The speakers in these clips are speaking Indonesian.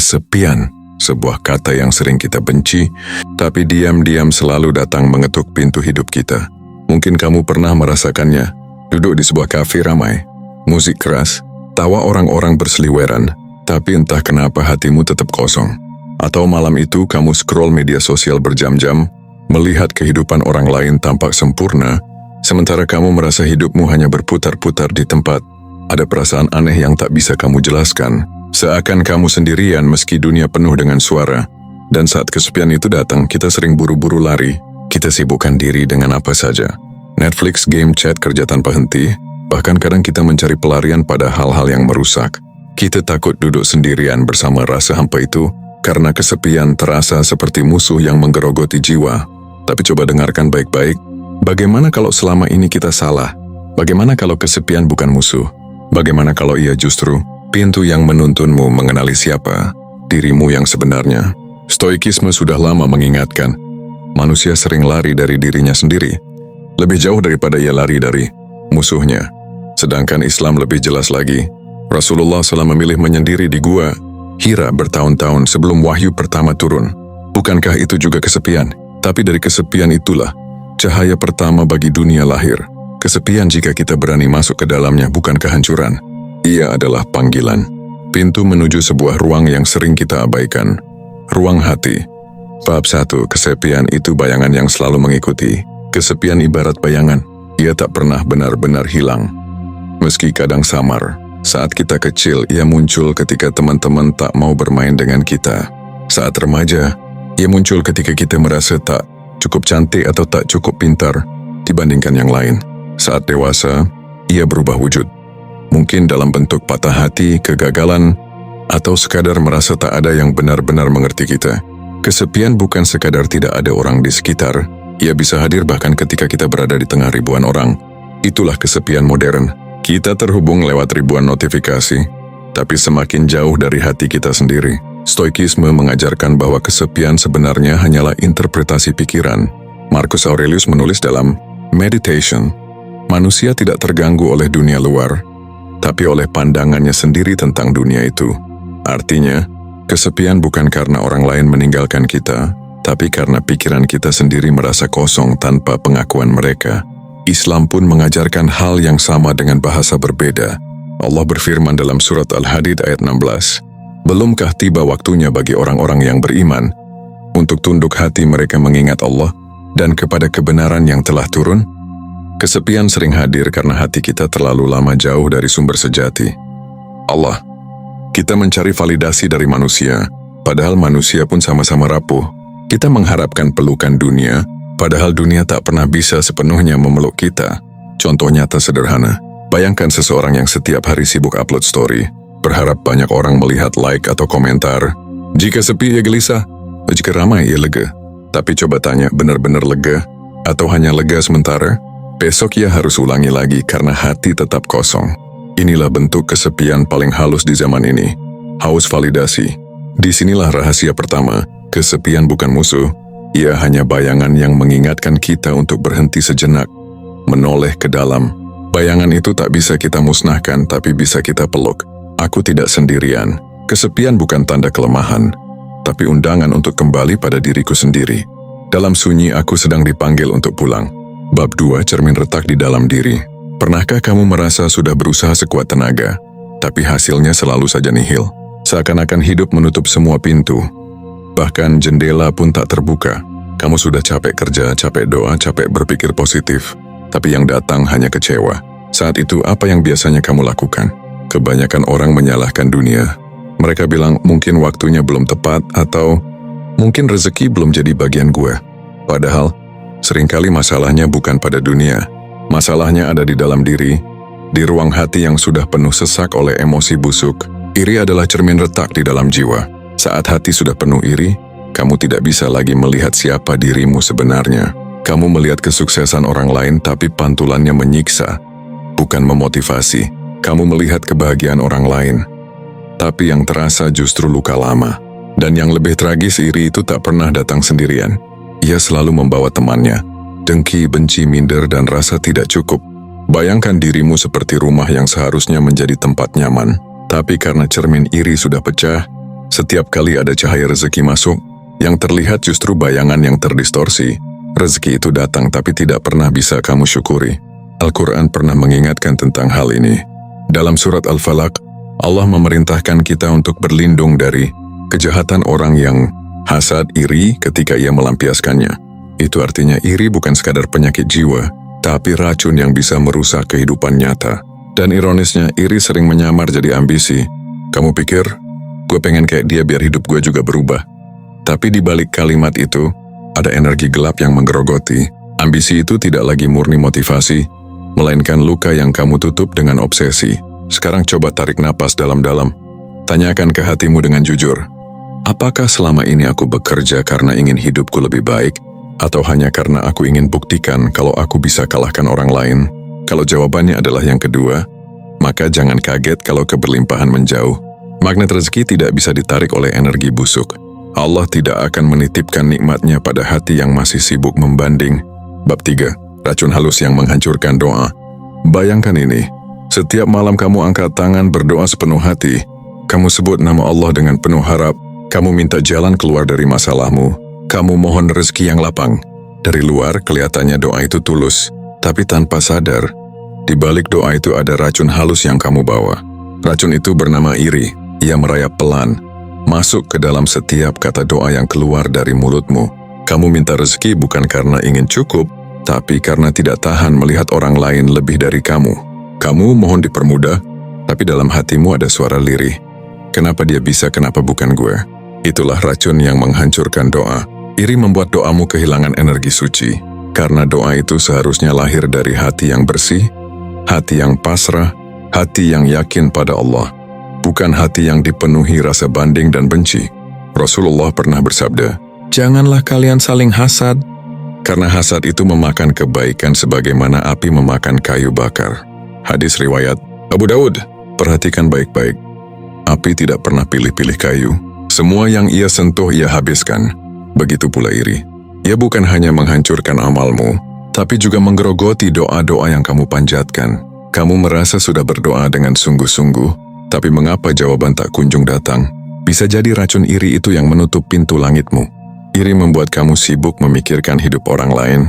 Kesepian, sebuah kata yang sering kita benci, tapi diam-diam selalu datang mengetuk pintu hidup kita. Mungkin kamu pernah merasakannya, duduk di sebuah kafe ramai, musik keras, tawa orang-orang berseliweran, tapi entah kenapa hatimu tetap kosong. Atau malam itu kamu scroll media sosial berjam-jam, melihat kehidupan orang lain tampak sempurna, sementara kamu merasa hidupmu hanya berputar-putar di tempat. Ada perasaan aneh yang tak bisa kamu jelaskan, seakan kamu sendirian meski dunia penuh dengan suara. Dan saat kesepian itu datang, kita sering buru-buru lari. Kita sibukkan diri dengan apa saja. Netflix, game, chat, kerja tanpa henti. Bahkan kadang kita mencari pelarian pada hal-hal yang merusak. Kita takut duduk sendirian bersama rasa hampa itu, karena kesepian terasa seperti musuh yang menggerogoti jiwa. Tapi coba dengarkan baik-baik. Bagaimana kalau selama ini kita salah? Bagaimana kalau kesepian bukan musuh? Bagaimana kalau ia justru pintu yang menuntunmu mengenali siapa dirimu yang sebenarnya? Stoikisme sudah lama mengingatkan, manusia sering lari dari dirinya sendiri, lebih jauh daripada ia lari dari musuhnya. Sedangkan Islam lebih jelas lagi. Rasulullah SAW memilih menyendiri di gua Hira bertahun-tahun sebelum wahyu pertama turun. Bukankah itu juga kesepian? Tapi dari kesepian itulah cahaya pertama bagi dunia lahir. Kesepian jika kita berani masuk ke dalamnya bukan kehancuran. Ia adalah panggilan. Pintu menuju sebuah ruang yang sering kita abaikan. Ruang hati. Bab 1. Kesepian itu bayangan yang selalu mengikuti. Kesepian ibarat bayangan. Ia tak pernah benar-benar hilang. Meski kadang samar. Saat kita kecil, ia muncul ketika teman-teman tak mau bermain dengan kita. Saat remaja, ia muncul ketika kita merasa tak cukup cantik atau tak cukup pintar dibandingkan yang lain. Saat dewasa, ia berubah wujud. Mungkin dalam bentuk patah hati, kegagalan, atau sekadar merasa tak ada yang benar-benar mengerti kita. Kesepian bukan sekadar tidak ada orang di sekitar. Ia bisa hadir bahkan ketika kita berada di tengah ribuan orang. Itulah kesepian modern. Kita terhubung lewat ribuan notifikasi, tapi semakin jauh dari hati kita sendiri. Stoikisme mengajarkan bahwa kesepian sebenarnya hanyalah interpretasi pikiran. Marcus Aurelius menulis dalam Meditation, manusia tidak terganggu oleh dunia luar, tapi oleh pandangannya sendiri tentang dunia itu. Artinya, kesepian bukan karena orang lain meninggalkan kita, tapi karena pikiran kita sendiri merasa kosong tanpa pengakuan mereka. Islam pun mengajarkan hal yang sama dengan bahasa berbeda. Allah berfirman dalam surat Al-Hadid ayat 16, "Belumkah tiba waktunya bagi orang-orang yang beriman untuk tunduk hati mereka mengingat Allah dan kepada kebenaran yang telah turun?" Kesepian sering hadir karena hati kita terlalu lama jauh dari sumber sejati, Allah. Kita mencari validasi dari manusia, padahal manusia pun sama-sama rapuh. Kita mengharapkan pelukan dunia, padahal dunia tak pernah bisa sepenuhnya memeluk kita. Contoh nyata sederhana, bayangkan seseorang yang setiap hari sibuk upload story, berharap banyak orang melihat like atau komentar. Jika sepi ia gelisah, jika ramai ia lega. Tapi coba tanya, benar-benar lega? Atau hanya lega sementara? Besok ia harus ulangi lagi karena hati tetap kosong. Inilah bentuk kesepian paling halus di zaman ini. Haus validasi. Disinilah rahasia pertama, kesepian bukan musuh. Ia hanya bayangan yang mengingatkan kita untuk berhenti sejenak, menoleh ke dalam. Bayangan itu tak bisa kita musnahkan, tapi bisa kita peluk. Aku tidak sendirian. Kesepian bukan tanda kelemahan, tapi undangan untuk kembali pada diriku sendiri. Dalam sunyi aku sedang dipanggil untuk pulang. Bab 2. Cermin retak di dalam diri. Pernahkah kamu merasa sudah berusaha sekuat tenaga, tapi hasilnya selalu saja nihil? Seakan-akan hidup menutup semua pintu. Bahkan jendela pun tak terbuka. Kamu sudah capek kerja, capek doa, capek berpikir positif, tapi yang datang hanya kecewa. Saat itu apa yang biasanya kamu lakukan? Kebanyakan orang menyalahkan dunia. Mereka bilang mungkin waktunya belum tepat atau mungkin rezeki belum jadi bagian gue. Padahal seringkali masalahnya bukan pada dunia. Masalahnya ada di dalam diri, di ruang hati yang sudah penuh sesak oleh emosi busuk. Iri adalah cermin retak di dalam jiwa. Saat hati sudah penuh iri, kamu tidak bisa lagi melihat siapa dirimu sebenarnya. Kamu melihat kesuksesan orang lain tapi pantulannya menyiksa, bukan memotivasi. Kamu melihat kebahagiaan orang lain, tapi yang terasa justru luka lama. Dan yang lebih tragis, iri itu tak pernah datang sendirian. Ia selalu membawa temannya, dengki, benci, minder, dan rasa tidak cukup. Bayangkan dirimu seperti rumah yang seharusnya menjadi tempat nyaman, tapi karena cermin iri sudah pecah, Setiap kali ada cahaya rezeki masuk, yang terlihat justru bayangan yang terdistorsi. Rezeki itu datang tapi tidak pernah bisa kamu syukuri. Al-Quran pernah mengingatkan tentang hal ini. Dalam surat Al-Falaq, Allah memerintahkan kita untuk berlindung dari kejahatan orang yang hasad, iri ketika ia melampiaskannya. Itu artinya iri bukan sekadar penyakit jiwa, tapi racun yang bisa merusak kehidupan nyata. Dan ironisnya, iri sering menyamar jadi ambisi. Kamu pikir, gue pengen kayak dia biar hidup gue juga berubah. Tapi di balik kalimat itu, ada energi gelap yang menggerogoti. Ambisi itu tidak lagi murni motivasi, melainkan luka yang kamu tutup dengan obsesi. Sekarang coba tarik napas dalam-dalam. Tanyakan ke hatimu dengan jujur. Apakah selama ini aku bekerja karena ingin hidupku lebih baik, atau hanya karena aku ingin buktikan kalau aku bisa kalahkan orang lain? Kalau jawabannya adalah yang kedua, maka jangan kaget kalau keberlimpahan menjauh. Magnet rezeki tidak bisa ditarik oleh energi busuk. Allah tidak akan menitipkan nikmatnya pada hati yang masih sibuk membanding. Bab 3. Racun halus yang menghancurkan doa. Bayangkan ini, setiap malam kamu angkat tangan berdoa sepenuh hati. Kamu sebut nama Allah dengan penuh harap. Kamu minta jalan keluar dari masalahmu. Kamu mohon rezeki yang lapang. Dari luar kelihatannya doa itu tulus, tapi tanpa sadar, di balik doa itu ada racun halus yang kamu bawa. Racun itu bernama iri. Ia merayap pelan, masuk ke dalam setiap kata doa yang keluar dari mulutmu. Kamu minta rezeki bukan karena ingin cukup, tapi karena tidak tahan melihat orang lain lebih dari kamu. Kamu mohon dipermudah, tapi dalam hatimu ada suara lirih. Kenapa dia bisa, kenapa bukan gue? Itulah racun yang menghancurkan doa. Iri membuat doamu kehilangan energi suci, karena doa itu seharusnya lahir dari hati yang bersih, hati yang pasrah, hati yang yakin pada Allah, bukan hati yang dipenuhi rasa banding dan benci. Rasulullah pernah bersabda, "Janganlah kalian saling hasad, karena hasad itu memakan kebaikan sebagaimana api memakan kayu bakar." Hadis riwayat Abu Daud. Perhatikan baik-baik. Api tidak pernah pilih-pilih kayu. Semua yang ia sentuh ia habiskan. Begitu pula iri. Ia bukan hanya menghancurkan amalmu, tapi juga menggerogoti doa-doa yang kamu panjatkan. Kamu merasa sudah berdoa dengan sungguh-sungguh, tapi mengapa jawaban tak kunjung datang? Bisa jadi racun iri itu yang menutup pintu langitmu. Iri membuat kamu sibuk memikirkan hidup orang lain,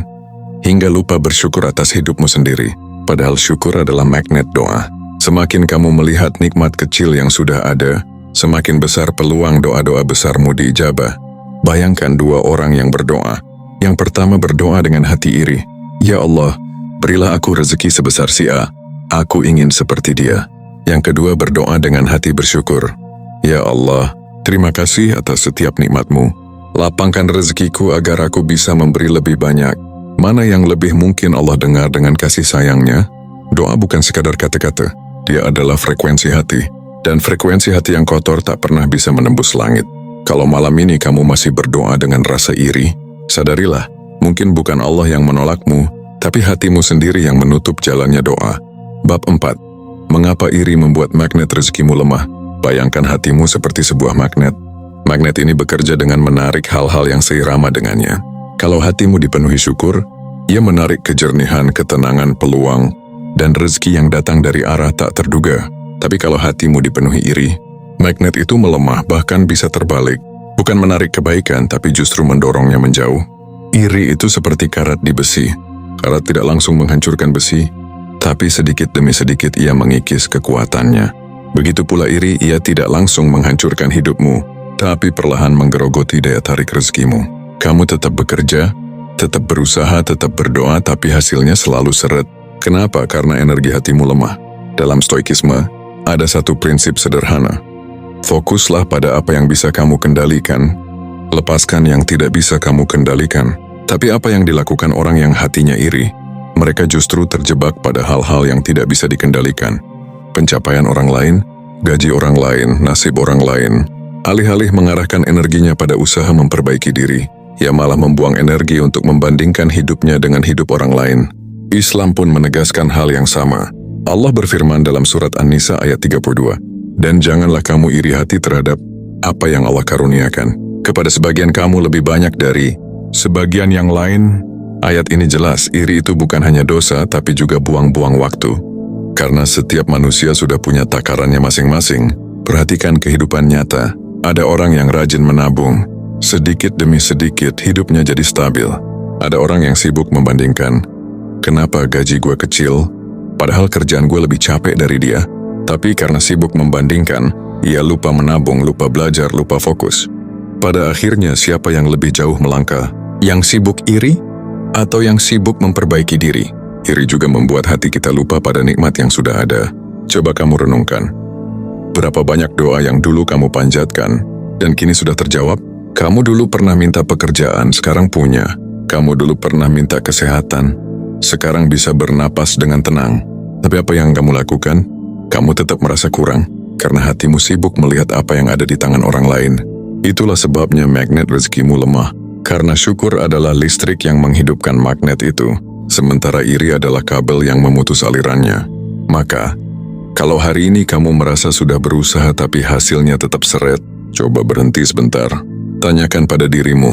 hingga lupa bersyukur atas hidupmu sendiri. Padahal syukur adalah magnet doa. Semakin kamu melihat nikmat kecil yang sudah ada, semakin besar peluang doa-doa besarmu diijabah. Bayangkan dua orang yang berdoa. Yang pertama berdoa dengan hati iri. Ya Allah, berilah aku rezeki sebesar si A. Aku ingin seperti dia. Yang kedua berdoa dengan hati bersyukur. Ya Allah, terima kasih atas setiap nikmat-Mu. Lapangkan rezekiku agar aku bisa memberi lebih banyak. Mana yang lebih mungkin Allah dengar dengan kasih sayangnya? Doa bukan sekadar kata-kata. Dia adalah frekuensi hati. Dan frekuensi hati yang kotor tak pernah bisa menembus langit. Kalau malam ini kamu masih berdoa dengan rasa iri, sadarilah, mungkin bukan Allah yang menolakmu, tapi hatimu sendiri yang menutup jalannya doa. Bab 4. Mengapa iri membuat magnet rezekimu lemah? Bayangkan hatimu seperti sebuah magnet. Magnet ini bekerja dengan menarik hal-hal yang seirama dengannya. Kalau hatimu dipenuhi syukur, ia menarik kejernihan, ketenangan, peluang, dan rezeki yang datang dari arah tak terduga. Tapi kalau hatimu dipenuhi iri, magnet itu melemah, bahkan bisa terbalik. Bukan menarik kebaikan, tapi justru mendorongnya menjauh. Iri itu seperti karat di besi. Karat tidak langsung menghancurkan besi, tapi sedikit demi sedikit ia mengikis kekuatannya. Begitu pula iri, ia tidak langsung menghancurkan hidupmu, tapi perlahan menggerogoti daya tarik rezekimu. Kamu tetap bekerja, tetap berusaha, tetap berdoa, tapi hasilnya selalu seret. Kenapa? Karena energi hatimu lemah. Dalam stoikisme, ada satu prinsip sederhana. Fokuslah pada apa yang bisa kamu kendalikan. Lepaskan yang tidak bisa kamu kendalikan. Tapi apa yang dilakukan orang yang hatinya iri? Mereka justru terjebak pada hal-hal yang tidak bisa dikendalikan. Pencapaian orang lain, gaji orang lain, nasib orang lain. Alih-alih mengarahkan energinya pada usaha memperbaiki diri, ia malah membuang energi untuk membandingkan hidupnya dengan hidup orang lain. Islam pun menegaskan hal yang sama. Allah berfirman dalam surat An-Nisa ayat 32, "Dan janganlah kamu iri hati terhadap apa yang Allah karuniakan. Kepada sebagian kamu lebih banyak dari sebagian yang lain." Ayat ini jelas, iri itu bukan hanya dosa, tapi juga buang-buang waktu. Karena setiap manusia sudah punya takarannya masing-masing. Perhatikan kehidupan nyata. Ada orang yang rajin menabung. Sedikit demi sedikit hidupnya jadi stabil. Ada orang yang sibuk membandingkan, kenapa gaji gue kecil, padahal kerjaan gue lebih capek dari dia. Tapi karena sibuk membandingkan, ia lupa menabung, lupa belajar, lupa fokus. Pada akhirnya siapa yang lebih jauh melangkah? Yang sibuk iri? Atau yang sibuk memperbaiki diri? Iri juga membuat hati kita lupa pada nikmat yang sudah ada. Coba kamu renungkan. Berapa banyak doa yang dulu kamu panjatkan, dan kini sudah terjawab? Kamu dulu pernah minta pekerjaan, sekarang punya. Kamu dulu pernah minta kesehatan, sekarang bisa bernapas dengan tenang. Tapi apa yang kamu lakukan? Kamu tetap merasa kurang, karena hatimu sibuk melihat apa yang ada di tangan orang lain. Itulah sebabnya magnet rezekimu lemah, karena syukur adalah listrik yang menghidupkan magnet itu, sementara iri adalah kabel yang memutus alirannya. Maka, kalau hari ini kamu merasa sudah berusaha tapi hasilnya tetap seret, coba berhenti sebentar. Tanyakan pada dirimu,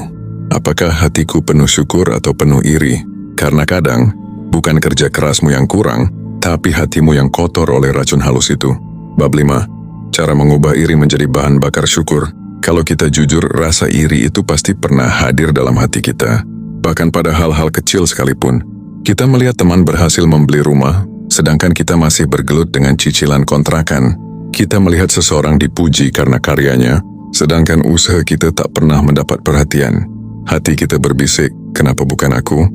apakah hatiku penuh syukur atau penuh iri? Karena kadang, bukan kerja kerasmu yang kurang, tapi hatimu yang kotor oleh racun halus itu. Bab 5. Cara mengubah iri menjadi bahan bakar syukur. Kalau kita jujur, rasa iri itu pasti pernah hadir dalam hati kita. Bahkan pada hal-hal kecil sekalipun. Kita melihat teman berhasil membeli rumah, sedangkan kita masih bergelut dengan cicilan kontrakan. Kita melihat seseorang dipuji karena karyanya, sedangkan usaha kita tak pernah mendapat perhatian. Hati kita berbisik, kenapa bukan aku?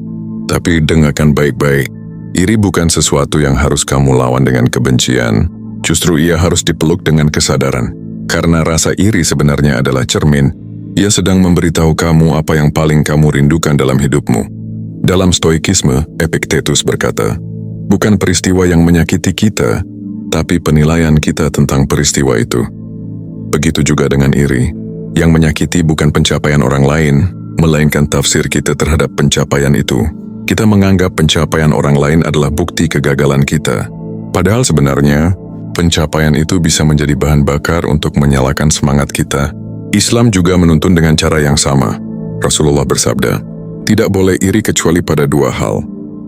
Tapi dengarkan baik-baik. Iri bukan sesuatu yang harus kamu lawan dengan kebencian. Justru ia harus dipeluk dengan kesadaran. Karena rasa iri sebenarnya adalah cermin. Ia sedang memberitahu kamu apa yang paling kamu rindukan dalam hidupmu. Dalam stoikisme, Epictetus berkata, bukan peristiwa yang menyakiti kita, tapi penilaian kita tentang peristiwa itu. Begitu juga dengan iri. Yang menyakiti bukan pencapaian orang lain, melainkan tafsir kita terhadap pencapaian itu. Kita menganggap pencapaian orang lain adalah bukti kegagalan kita. Padahal sebenarnya, pencapaian itu bisa menjadi bahan bakar untuk menyalakan semangat kita. Islam juga menuntun dengan cara yang sama. Rasulullah bersabda, tidak boleh iri kecuali pada dua hal.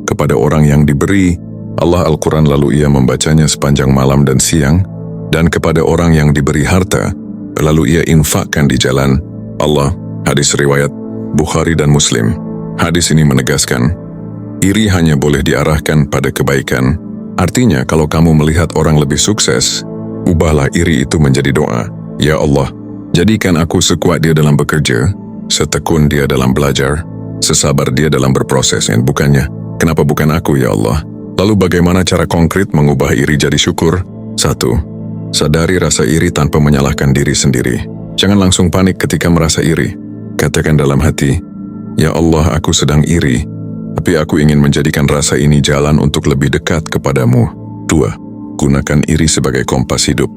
Kepada orang yang diberi, Allah Al-Quran lalu ia membacanya sepanjang malam dan siang, dan kepada orang yang diberi harta, lalu ia infakkan di jalan Allah. Hadis riwayat Bukhari dan Muslim. Hadis ini menegaskan, iri hanya boleh diarahkan pada kebaikan. Artinya, kalau kamu melihat orang lebih sukses, ubahlah iri itu menjadi doa. Ya Allah, jadikan aku sekuat dia dalam bekerja, setekun dia dalam belajar, sesabar dia dalam berproses. Dan bukannya, kenapa bukan aku ya Allah? Lalu bagaimana cara konkret mengubah iri jadi syukur? 1. Sadari rasa iri tanpa menyalahkan diri sendiri. Jangan langsung panik ketika merasa iri. Katakan dalam hati, ya Allah, aku sedang iri, tapi aku ingin menjadikan rasa ini jalan untuk lebih dekat kepadamu. 2. Gunakan iri sebagai kompas hidup.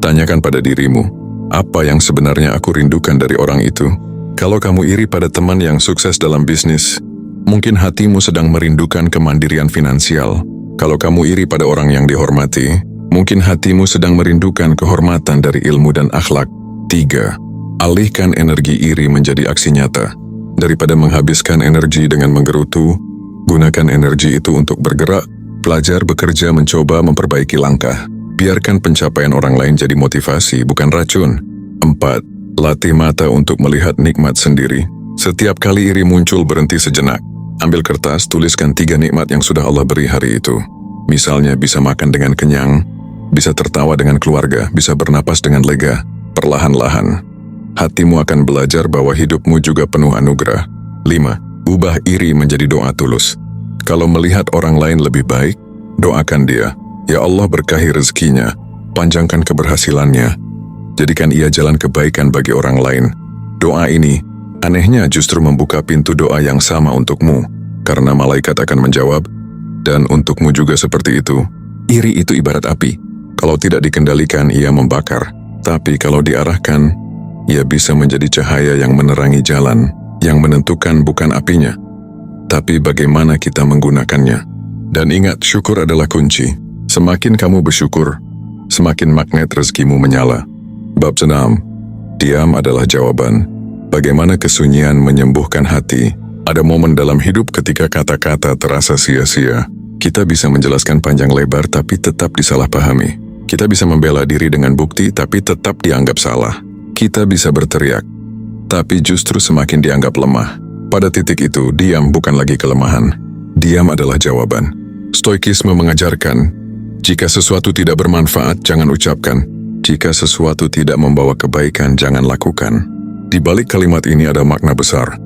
Tanyakan pada dirimu, apa yang sebenarnya aku rindukan dari orang itu? Kalau kamu iri pada teman yang sukses dalam bisnis, mungkin hatimu sedang merindukan kemandirian finansial. Kalau kamu iri pada orang yang dihormati, mungkin hatimu sedang merindukan kehormatan dari ilmu dan akhlak. 3. Alihkan energi iri menjadi aksi nyata. Daripada menghabiskan energi dengan menggerutu, gunakan energi itu untuk bergerak, belajar, bekerja, mencoba, memperbaiki langkah. Biarkan pencapaian orang lain jadi motivasi, bukan racun. 4. Latih mata untuk melihat nikmat sendiri. Setiap kali iri muncul, berhenti sejenak. Ambil kertas, tuliskan 3 nikmat yang sudah Allah beri hari itu. Misalnya bisa makan dengan kenyang, bisa tertawa dengan keluarga, bisa bernapas dengan lega. Perlahan-lahan, hatimu akan belajar bahwa hidupmu juga penuh anugerah. 5. Ubah iri menjadi doa tulus. Kalau melihat orang lain lebih baik, doakan dia. Ya Allah, berkahi rezekinya, panjangkan keberhasilannya, jadikan ia jalan kebaikan bagi orang lain. Doa ini, anehnya justru membuka pintu doa yang sama untukmu, karena malaikat akan menjawab, dan untukmu juga seperti itu. Iri itu ibarat api. Kalau tidak dikendalikan, ia membakar. Tapi kalau diarahkan, ia bisa menjadi cahaya yang menerangi jalan. Yang menentukan bukan apinya, tapi bagaimana kita menggunakannya. Dan ingat, syukur adalah kunci. Semakin kamu bersyukur, semakin magnet rezekimu menyala. Bab 6. Diam adalah jawaban. Bagaimana kesunyian menyembuhkan hati. Ada momen dalam hidup ketika kata-kata terasa sia-sia. Kita bisa menjelaskan panjang lebar tapi tetap disalahpahami. Kita bisa membela diri dengan bukti tapi tetap dianggap salah. Kita bisa berteriak, tapi justru semakin dianggap lemah. Pada titik itu, diam bukan lagi kelemahan. Diam adalah jawaban. Stoikisme mengajarkan, jika sesuatu tidak bermanfaat, jangan ucapkan. Jika sesuatu tidak membawa kebaikan, jangan lakukan. Di balik kalimat ini ada makna besar.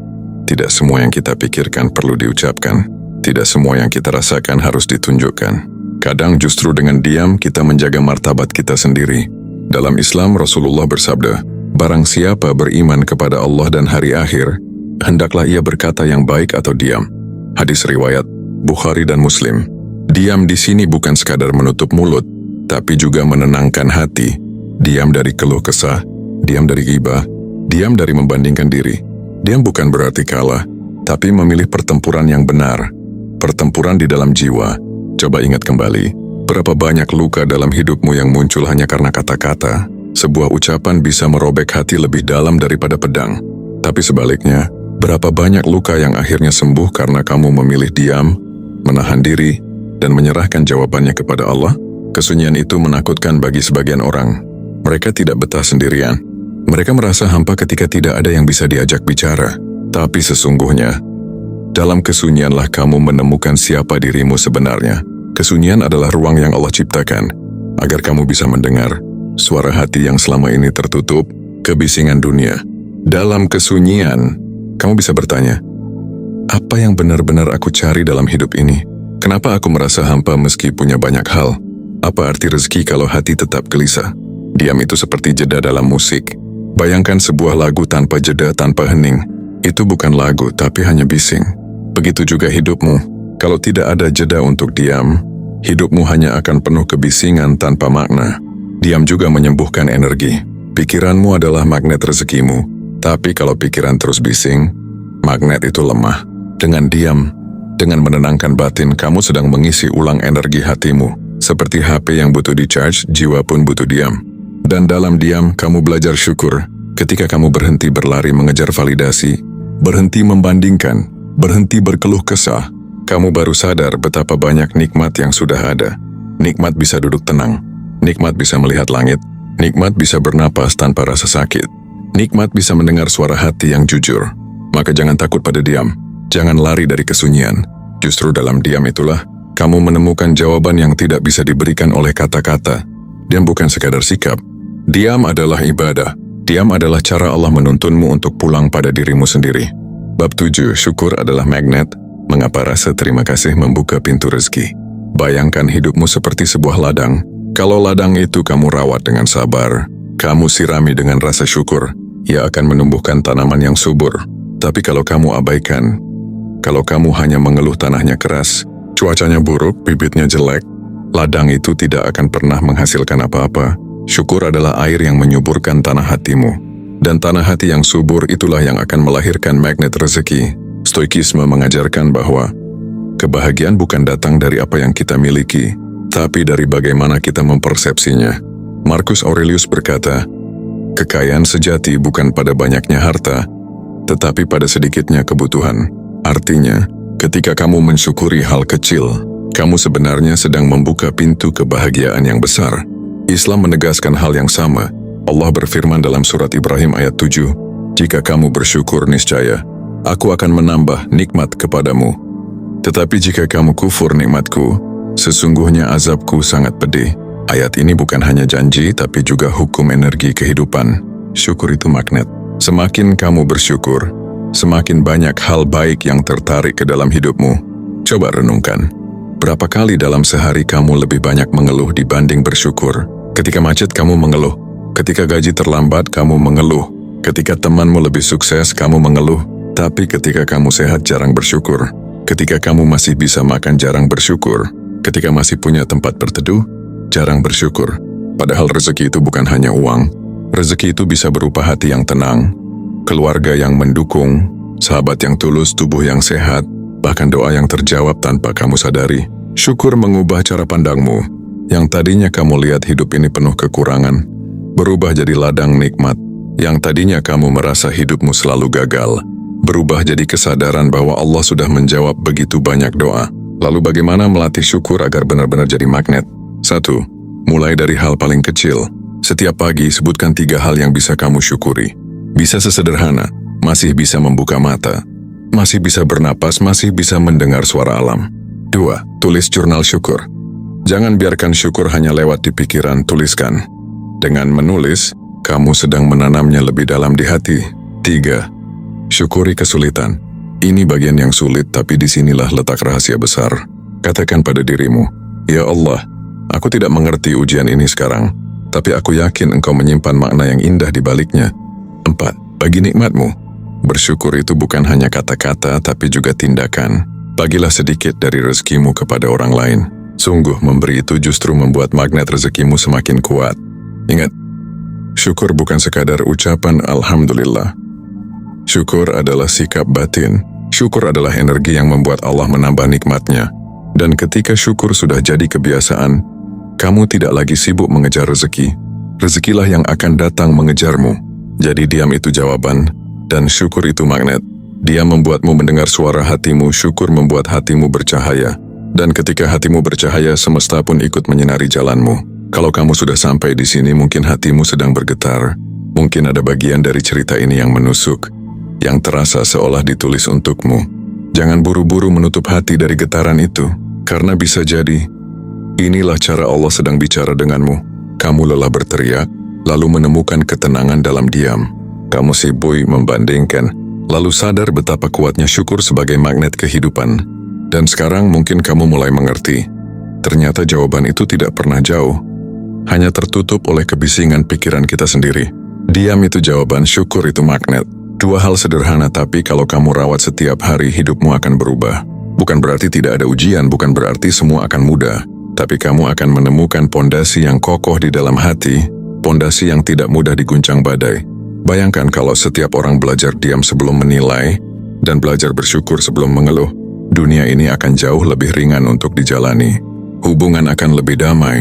Tidak semua yang kita pikirkan perlu diucapkan. Tidak semua yang kita rasakan harus ditunjukkan. Kadang justru dengan diam kita menjaga martabat kita sendiri. Dalam Islam, Rasulullah bersabda, barang siapa beriman kepada Allah dan hari akhir, hendaklah ia berkata yang baik atau diam. Hadis riwayat Bukhari dan Muslim. Diam di sini bukan sekadar menutup mulut, tapi juga menenangkan hati. Diam dari keluh kesah, diam dari ghibah, diam dari membandingkan diri. Diam bukan berarti kalah, tapi memilih pertempuran yang benar. Pertempuran di dalam jiwa. Coba ingat kembali, berapa banyak luka dalam hidupmu yang muncul hanya karena kata-kata. Sebuah ucapan bisa merobek hati lebih dalam daripada pedang. Tapi sebaliknya, berapa banyak luka yang akhirnya sembuh karena kamu memilih diam, menahan diri, dan menyerahkan jawabannya kepada Allah? Kesunyian itu menakutkan bagi sebagian orang. Mereka tidak betah sendirian. Mereka merasa hampa ketika tidak ada yang bisa diajak bicara. Tapi sesungguhnya, dalam kesunyianlah kamu menemukan siapa dirimu sebenarnya. Kesunyian adalah ruang yang Allah ciptakan, agar kamu bisa mendengar suara hati yang selama ini tertutup, kebisingan dunia. Dalam kesunyian, kamu bisa bertanya, apa yang benar-benar aku cari dalam hidup ini? Kenapa aku merasa hampa meski punya banyak hal? Apa arti rezeki kalau hati tetap gelisah? Diam itu seperti jeda dalam musik. Bayangkan sebuah lagu tanpa jeda, tanpa hening. Itu bukan lagu, tapi hanya bising. Begitu juga hidupmu. Kalau tidak ada jeda untuk diam, hidupmu hanya akan penuh kebisingan tanpa makna. Diam juga menyembuhkan energi. Pikiranmu adalah magnet rezekimu. Tapi kalau pikiran terus bising, magnet itu lemah. Dengan diam, dengan menenangkan batin, kamu sedang mengisi ulang energi hatimu. Seperti HP yang butuh di-charge, jiwa pun butuh diam. Dan dalam diam, kamu belajar syukur. Ketika kamu berhenti berlari mengejar validasi, berhenti membandingkan, berhenti berkeluh kesah, kamu baru sadar betapa banyak nikmat yang sudah ada. Nikmat bisa duduk tenang, nikmat bisa melihat langit, nikmat bisa bernapas tanpa rasa sakit, nikmat bisa mendengar suara hati yang jujur. Maka jangan takut pada diam, jangan lari dari kesunyian. Justru dalam diam itulah, kamu menemukan jawaban yang tidak bisa diberikan oleh kata-kata. Diam bukan sekadar sikap, diam adalah ibadah. Diam adalah cara Allah menuntunmu untuk pulang pada dirimu sendiri. Bab 7, syukur adalah magnet. Mengapa rasa terima kasih membuka pintu rezeki? Bayangkan hidupmu seperti sebuah ladang. Kalau ladang itu kamu rawat dengan sabar, kamu sirami dengan rasa syukur, ia akan menumbuhkan tanaman yang subur. Tapi kalau kamu abaikan, kalau kamu hanya mengeluh tanahnya keras, cuacanya buruk, bibitnya jelek, ladang itu tidak akan pernah menghasilkan apa-apa. Syukur adalah air yang menyuburkan tanah hatimu. Dan tanah hati yang subur itulah yang akan melahirkan magnet rezeki. Stoikisme mengajarkan bahwa kebahagiaan bukan datang dari apa yang kita miliki, tapi dari bagaimana kita mempersepsinya. Marcus Aurelius berkata, kekayaan sejati bukan pada banyaknya harta, tetapi pada sedikitnya kebutuhan. Artinya, ketika kamu mensyukuri hal kecil, kamu sebenarnya sedang membuka pintu kebahagiaan yang besar. Islam menegaskan hal yang sama. Allah berfirman dalam surat Ibrahim ayat 7, jika kamu bersyukur niscaya, aku akan menambah nikmat kepadamu. Tetapi jika kamu kufur nikmatku, sesungguhnya azabku sangat pedih. Ayat ini bukan hanya janji, tapi juga hukum energi kehidupan. Syukur itu magnet. Semakin kamu bersyukur, semakin banyak hal baik yang tertarik ke dalam hidupmu. Coba renungkan, berapa kali dalam sehari kamu lebih banyak mengeluh dibanding bersyukur? Ketika macet kamu mengeluh, ketika gaji terlambat kamu mengeluh, ketika temanmu lebih sukses kamu mengeluh, tapi ketika kamu sehat jarang bersyukur, ketika kamu masih bisa makan jarang bersyukur, ketika masih punya tempat berteduh, jarang bersyukur. Padahal rezeki itu bukan hanya uang, rezeki itu bisa berupa hati yang tenang, keluarga yang mendukung, sahabat yang tulus, tubuh yang sehat, bahkan doa yang terjawab tanpa kamu sadari. Syukur mengubah cara pandangmu. Yang tadinya kamu lihat hidup ini penuh kekurangan, berubah jadi ladang nikmat. Yang tadinya kamu merasa hidupmu selalu gagal, berubah jadi kesadaran bahwa Allah sudah menjawab begitu banyak doa. Lalu bagaimana melatih syukur agar benar-benar jadi magnet? 1. Mulai dari hal paling kecil. Setiap pagi sebutkan 3 hal yang bisa kamu syukuri. Bisa sesederhana, masih bisa membuka mata, masih bisa bernapas, masih bisa mendengar suara alam. 2. Tulis jurnal syukur. Jangan biarkan syukur hanya lewat di pikiran, tuliskan. Dengan menulis, kamu sedang menanamnya lebih dalam di hati. 3. Syukuri kesulitan. Ini bagian yang sulit, tapi disinilah letak rahasia besar. Katakan pada dirimu, "Ya Allah, aku tidak mengerti ujian ini sekarang, tapi aku yakin Engkau menyimpan makna yang indah di baliknya." 4. Bagi nikmatmu. Bersyukur itu bukan hanya kata-kata, tapi juga tindakan. Bagilah sedikit dari rezekimu kepada orang lain. Sungguh memberi itu justru membuat magnet rezekimu semakin kuat. Ingat, syukur bukan sekadar ucapan Alhamdulillah. Syukur adalah sikap batin. Syukur adalah energi yang membuat Allah menambah nikmatnya. Dan ketika syukur sudah jadi kebiasaan, kamu tidak lagi sibuk mengejar rezeki. Rezekilah yang akan datang mengejarmu. Jadi diam itu jawaban, dan syukur itu magnet. Dia membuatmu mendengar suara hatimu, syukur membuat hatimu bercahaya. Dan ketika hatimu bercahaya, semesta pun ikut menyinari jalanmu. Kalau kamu sudah sampai di sini, mungkin hatimu sedang bergetar. Mungkin ada bagian dari cerita ini yang menusuk, yang terasa seolah ditulis untukmu. Jangan buru-buru menutup hati dari getaran itu, karena bisa jadi inilah cara Allah sedang bicara denganmu. Kamu lelah berteriak, lalu menemukan ketenangan dalam diam. Kamu sibuk membandingkan, lalu sadar betapa kuatnya syukur sebagai magnet kehidupan. Dan sekarang mungkin kamu mulai mengerti. Ternyata jawaban itu tidak pernah jauh, hanya tertutup oleh kebisingan pikiran kita sendiri. Diam itu jawaban, syukur itu magnet. 2 hal sederhana, tapi kalau kamu rawat setiap hari, hidupmu akan berubah. Bukan berarti tidak ada ujian, bukan berarti semua akan mudah, tapi kamu akan menemukan pondasi yang kokoh di dalam hati, pondasi yang tidak mudah diguncang badai. Bayangkan kalau setiap orang belajar diam sebelum menilai, dan belajar bersyukur sebelum mengeluh. Dunia ini akan jauh lebih ringan untuk dijalani. Hubungan akan lebih damai,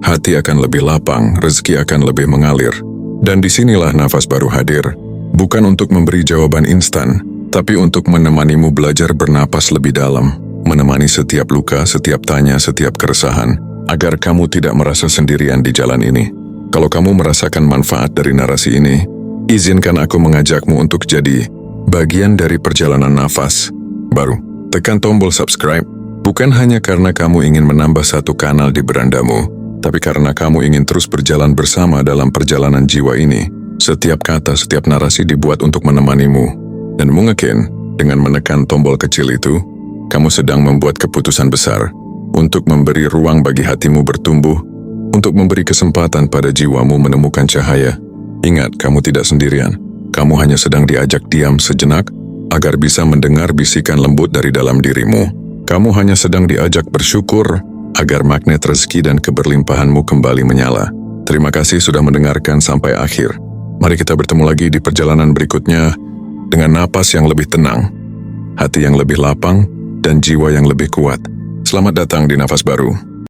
hati akan lebih lapang, rezeki akan lebih mengalir. Dan disinilah nafas baru hadir. Bukan untuk memberi jawaban instan, tapi untuk menemanimu belajar bernapas lebih dalam. Menemani setiap luka, setiap tanya, setiap keresahan, agar kamu tidak merasa sendirian di jalan ini. Kalau kamu merasakan manfaat dari narasi ini, izinkan aku mengajakmu untuk jadi bagian dari perjalanan nafas baru. Tekan tombol subscribe, bukan hanya karena kamu ingin menambah satu kanal di berandamu, tapi karena kamu ingin terus berjalan bersama dalam perjalanan jiwa ini. Setiap kata, setiap narasi dibuat untuk menemanimu. Dan mungkin, dengan menekan tombol kecil itu, kamu sedang membuat keputusan besar untuk memberi ruang bagi hatimu bertumbuh, untuk memberi kesempatan pada jiwamu menemukan cahaya. Ingat, kamu tidak sendirian. Kamu hanya sedang diajak diam sejenak, agar bisa mendengar bisikan lembut dari dalam dirimu. Kamu hanya sedang diajak bersyukur, agar magnet rezeki dan keberlimpahanmu kembali menyala. Terima kasih sudah mendengarkan sampai akhir. Mari kita bertemu lagi di perjalanan berikutnya, dengan napas yang lebih tenang, hati yang lebih lapang, dan jiwa yang lebih kuat. Selamat datang di Nafas Baru.